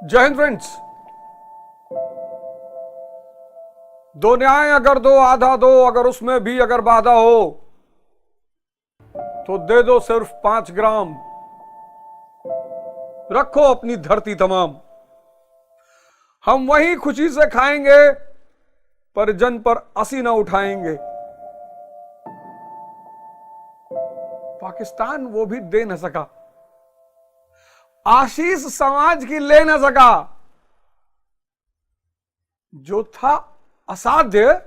जय हिंद फ्रेंड्स। दो न्याय अगर दो आधा दो, अगर उसमें भी अगर बाधा हो तो दे दो सिर्फ 5 ग्राम। रखो अपनी धरती तमाम, हम वही खुशी से खाएंगे, पर जन पर असी ना उठाएंगे। पाकिस्तान वो भी दे न सका, आशीष समाज की ले न सका। जो था असाध्य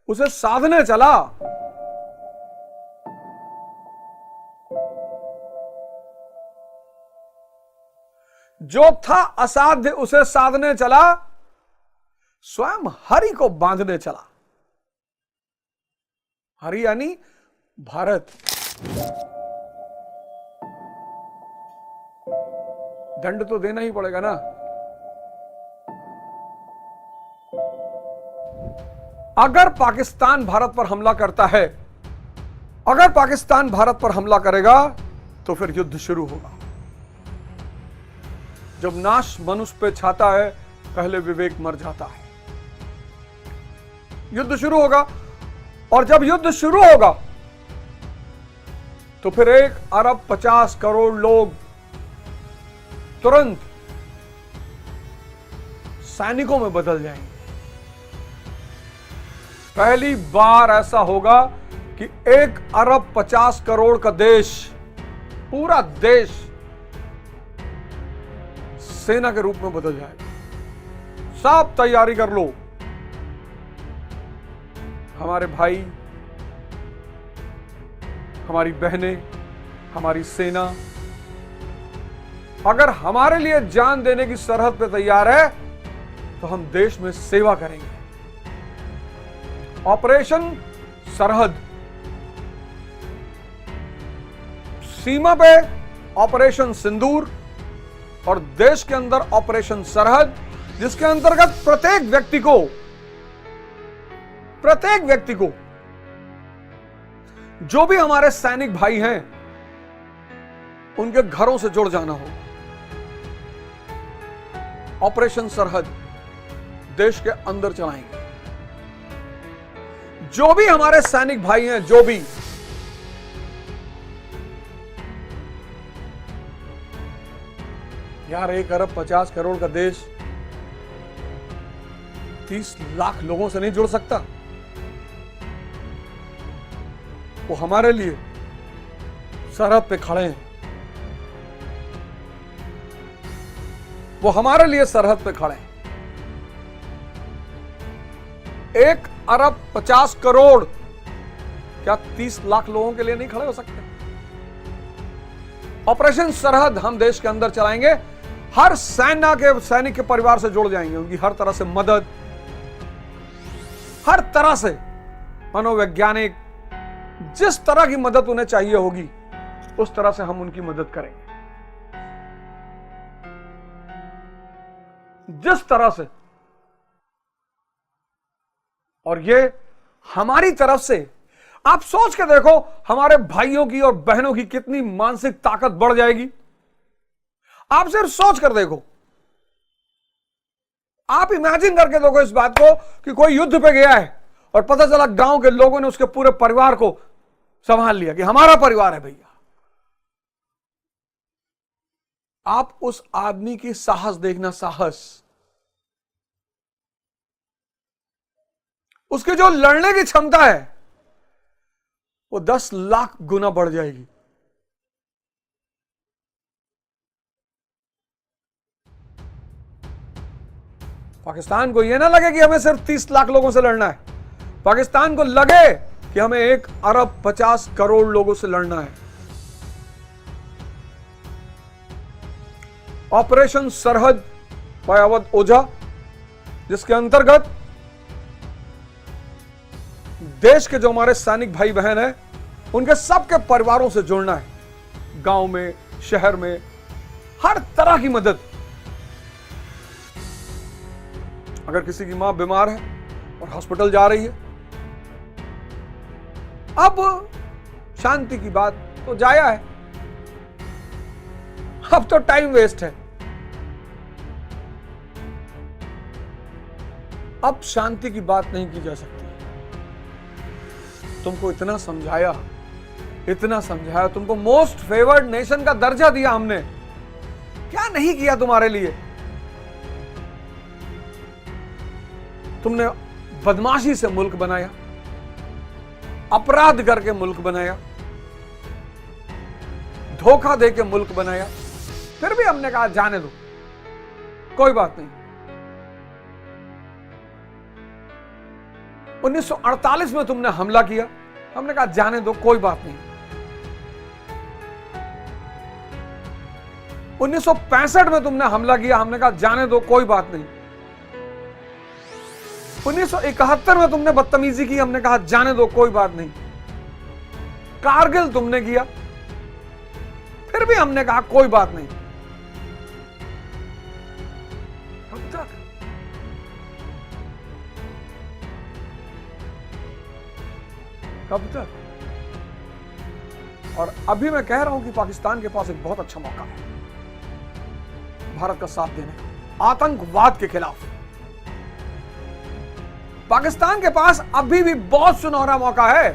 उसे साधने चला। जो था असाध्य उसे साधने चला, स्वयं हरि को बांधने चला। हरि यानी भारत। दंड तो देना ही पड़ेगा ना। अगर पाकिस्तान भारत पर हमला करता है, अगर पाकिस्तान भारत पर हमला करेगा तो फिर युद्ध शुरू होगा। जब नाश मनुष्य पे छाता है, पहले विवेक मर जाता है। युद्ध शुरू होगा, और जब युद्ध शुरू होगा तो फिर 1 अरब 50 करोड़ लोग तुरंत सैनिकों में बदल जाएंगे। पहली बार ऐसा होगा कि 1 अरब 50 करोड़ का देश, पूरा देश सेना के रूप में बदल जाएगा। सब तैयारी कर लो। हमारे भाई, हमारी बहनें, हमारी सेना अगर हमारे लिए जान देने की सरहद पे तैयार है तो हम देश में सेवा करेंगे। ऑपरेशन सरहद, सीमा पे ऑपरेशन सिंदूर, और देश के अंदर ऑपरेशन सरहद, जिसके अंतर्गत प्रत्येक व्यक्ति को जो भी हमारे सैनिक भाई हैं उनके घरों से जुड़ जाना हो। ऑपरेशन सरहद देश के अंदर चलाएंगे। जो भी हमारे सैनिक भाई हैं, जो भी यार, 1 अरब 50 करोड़ का देश 30 लाख लोगों से नहीं जुड़ सकता। वो हमारे लिए सरहद पे खड़े हैं। वो हमारे लिए सरहद पे खड़े हैं। 1 अरब 50 करोड़ क्या 30 लाख लोगों के लिए नहीं खड़े हो सकते? ऑपरेशन सरहद हम देश के अंदर चलाएंगे। हर सैनिक के परिवार से जुड़ जाएंगे। उनकी हर तरह से मदद, हर तरह से मनोवैज्ञानिक, जिस तरह की मदद उन्हें चाहिए होगी उस तरह से हम उनकी मदद करेंगे। जिस तरह से, और ये हमारी तरफ से। आप सोच के देखो, हमारे भाइयों की और बहनों की कितनी मानसिक ताकत बढ़ जाएगी। आप सिर्फ सोच कर देखो। आप इमेजिन करके देखो इस बात को कि कोई युद्ध पे गया है और पता चला गांव के लोगों ने उसके पूरे परिवार को संभाल लिया कि हमारा परिवार है भैया। आप उस आदमी की साहस देखना, साहस, उसकी जो लड़ने की क्षमता है वो 10 लाख गुना बढ़ जाएगी। पाकिस्तान को यह ना लगे कि हमें सिर्फ 30 लाख लोगों से लड़ना है। पाकिस्तान को लगे कि हमें 1 अरब 50 करोड़ लोगों से लड़ना है। ऑपरेशन सरहद बाय अवध ओझा, जिसके अंतर्गत देश के जो हमारे सैनिक भाई बहन हैं उनके सबके परिवारों से जुड़ना है। गांव में, शहर में, हर तरह की मदद। अगर किसी की मां बीमार है और हॉस्पिटल जा रही है, अब शांति की बात तो जाया है, अब तो टाइम वेस्ट है। अब शांति की बात नहीं की जा सकती। तुमको इतना समझाया, तुमको मोस्ट फेवर्ड नेशन का दर्जा दिया हमने, क्या नहीं किया तुम्हारे लिए? तुमने बदमाशी से मुल्क बनाया, अपराध करके मुल्क बनाया, धोखा देके मुल्क बनाया। फिर भी हमने कहा जाने दो, कोई बात नहीं। 1948 में तुमने हमला किया, हमने कहा जाने दो, कोई बात नहीं। 1965 में तुमने हमला किया, हमने कहा जाने दो, कोई बात नहीं। 1971 में तुमने बदतमीजी की, हमने कहा जाने दो, कोई बात नहीं। कारगिल तुमने किया, फिर भी हमने कहा कोई बात नहीं। कब तक? कब तक? और अभी मैं कह रहा हूं कि पाकिस्तान के पास एक बहुत अच्छा मौका है भारत का साथ देने का, आतंकवाद के खिलाफ। पाकिस्तान के पास अभी भी बहुत सुनहरा मौका है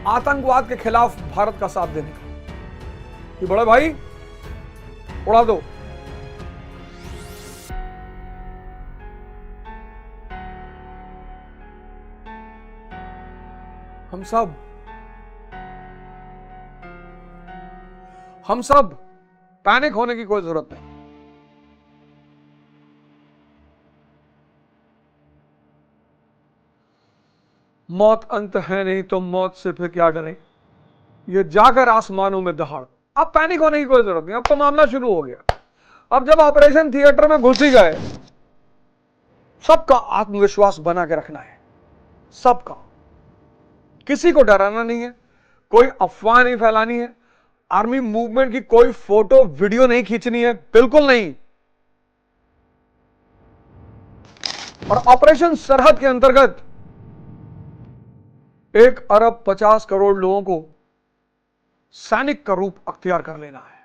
आतंकवाद के खिलाफ भारत का साथ देने का। कि बड़े भाई उड़ा दो, हम सब पैनिक होने की कोई जरूरत नहीं। मौत अंत है नहीं तो मौत से फिर क्या डरे, ये जाकर आसमानों में दहाड़। अब पैनिक होने की कोई जरूरत नहीं, अब तो मामला शुरू हो गया। अब जब ऑपरेशन थिएटर में घुस ही गए, सबका आत्मविश्वास बना के रखना है, सबका। किसी को डराना नहीं है, कोई अफवाह नहीं फैलानी है, आर्मी मूवमेंट की कोई फोटो वीडियो नहीं खींचनी है, बिल्कुल नहीं। और ऑपरेशन सरहद के अंतर्गत 1 अरब 50 करोड़ लोगों को सैनिक का रूप अख्तियार कर लेना है।